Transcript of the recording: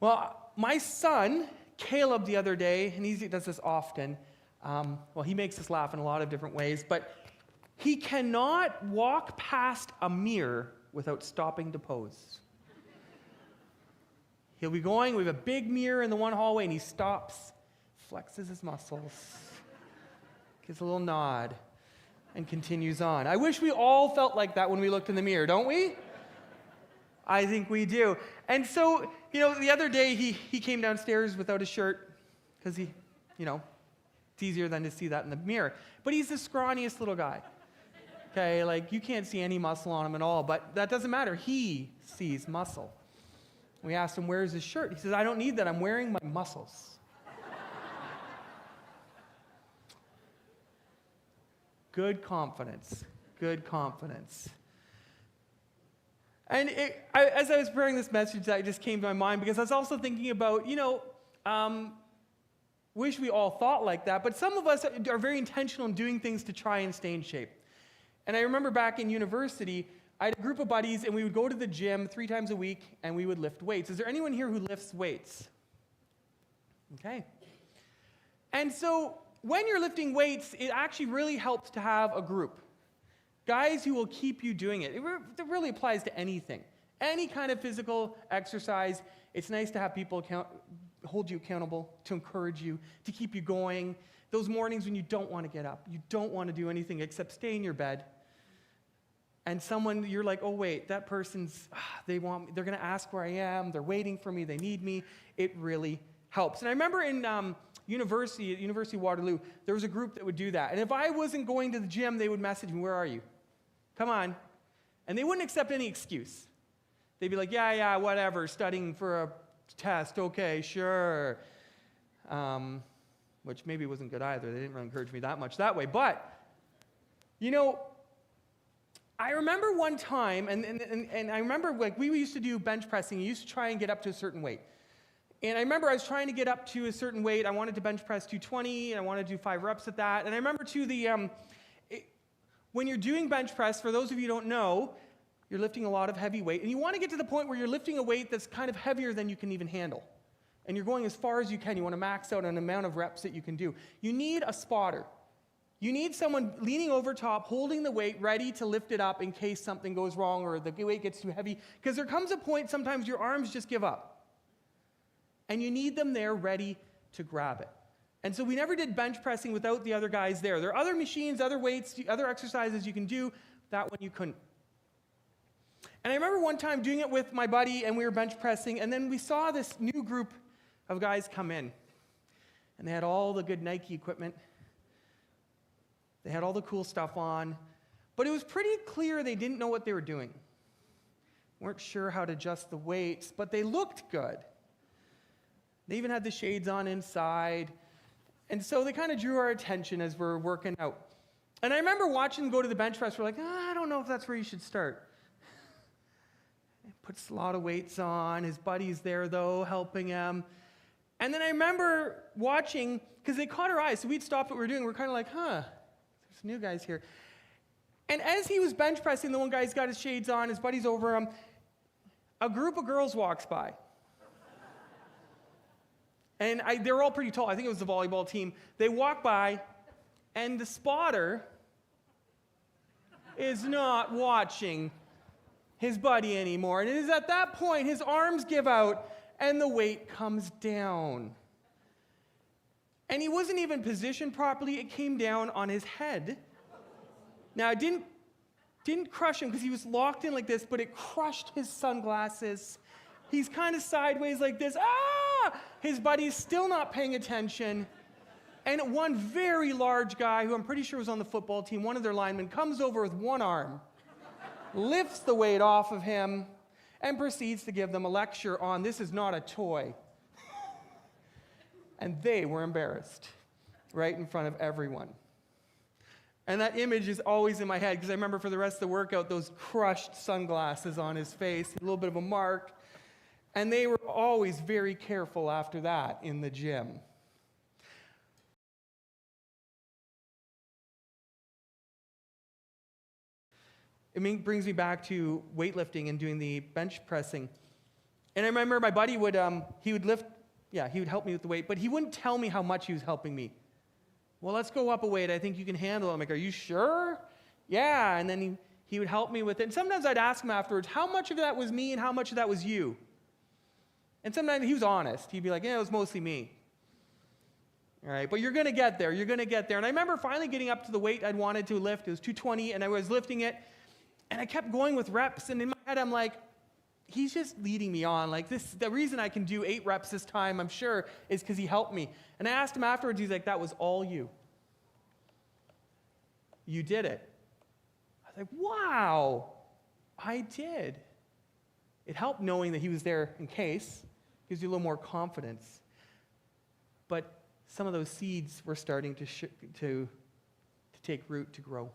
Well, my son, Caleb, the other day, and he does this often, he makes us laugh in a lot of different ways, but he cannot walk past a mirror without stopping to pose. He'll be going, we have a big mirror in the one hallway, and he stops, flexes his muscles, gives a little nod, and continues on. I wish we all felt like that when we looked in the mirror, don't we? I think we do. And so, the other day he came downstairs without a shirt because it's easier than to see that in the mirror. But he's the scrawniest little guy. Okay, you can't see any muscle on him at all, but that doesn't matter. He sees muscle. We asked him, where's his shirt? He says, I don't need that. I'm wearing my muscles. Good confidence. Good confidence. And as I was preparing this message, that just came to my mind because I was also thinking about, wish we all thought like that, but some of us are very intentional in doing things to try and stay in shape. And I remember back in university, I had a group of buddies, and we would go to the gym 3 times a week, and we would lift weights. Is there anyone here who lifts weights? Okay. And so when you're lifting weights, it actually really helps to have a group. Guys who will keep you doing it. It really applies to anything. Any kind of physical exercise, it's nice to have people hold you accountable, to encourage you, to keep you going. Those mornings when you don't want to get up, you don't want to do anything except stay in your bed. And you're like, oh wait, that person's, they're going to ask where I am, they're waiting for me, they need me. It really helps. And I remember in University of Waterloo, there was a group that would do that. And if I wasn't going to the gym, they would message me, where are you? Come on. And they wouldn't accept any excuse. They'd be like, yeah, whatever, studying for a test, okay, sure. Which maybe wasn't good either. They didn't really encourage me that much that way. But, I remember one time, and I remember we used to do bench pressing. You used to try and get up to a certain weight. And I remember I was trying to get up to a certain weight. I wanted to bench press 220, and I wanted to do 5 reps at that. And I remember, too, when you're doing bench press, for those of you who don't know, you're lifting a lot of heavy weight. And you want to get to the point where you're lifting a weight that's kind of heavier than you can even handle. And you're going as far as you can. You want to max out an amount of reps that you can do. You need a spotter. You need someone leaning over top, holding the weight, ready to lift it up in case something goes wrong or the weight gets too heavy. Because there comes a point sometimes your arms just give up. And you need them there ready to grab it. And so we never did bench pressing without the other guys there. There are other machines, other weights, other exercises you can do. That one you couldn't. And I remember one time doing it with my buddy, and we were bench pressing, and then we saw this new group of guys come in. And they had all the good Nike equipment. They had all the cool stuff on. But it was pretty clear they didn't know what they were doing. Weren't sure how to adjust the weights, but they looked good. They even had the shades on inside. And so they kind of drew our attention as we're working out. And I remember watching them go to the bench press. We're like, I don't know if that's where you should start. Puts a lot of weights on. His buddy's there, though, helping him. And then I remember watching, because they caught our eyes. So we'd stopped what we were doing. We're kind of like, there's new guys here. And as he was bench pressing, the one guy's got his shades on. His buddy's over him. A group of girls walks by. And they were all pretty tall. I think it was the volleyball team. They walk by, and the spotter is not watching his buddy anymore. And it is at that point his arms give out, and the weight comes down. And he wasn't even positioned properly. It came down on his head. Now, it didn't crush him because he was locked in like this, but it crushed his sunglasses. He's kind of sideways like this. His buddy's still not paying attention. And one very large guy, who I'm pretty sure was on the football team, one of their linemen, comes over with one arm, lifts the weight off of him, and proceeds to give them a lecture on this is not a toy. And they were embarrassed right in front of everyone. And that image is always in my head because I remember for the rest of the workout, those crushed sunglasses on his face, a little bit of a mark. And they were always very careful after that in the gym. It brings me back to weightlifting and doing the bench pressing. And I remember my buddy would, he would help me with the weight, but he wouldn't tell me how much he was helping me. Well, let's go up a weight. I think you can handle it. I'm like, are you sure? Yeah. And then he would help me with it. And sometimes I'd ask him afterwards, how much of that was me and how much of that was you? And sometimes he was honest. He'd be like, yeah, it was mostly me. All right, but you're going to get there. You're going to get there. And I remember finally getting up to the weight I'd wanted to lift. It was 220, and I was lifting it. And I kept going with reps. And in my head, I'm like, he's just leading me on. Like this, the reason I can do 8 reps this time, I'm sure, is because he helped me. And I asked him afterwards, he's like, that was all you. You did it. I was like, wow, I did. It helped knowing that he was there in case. Gives you a little more confidence. But some of those seeds were starting to take root, to grow.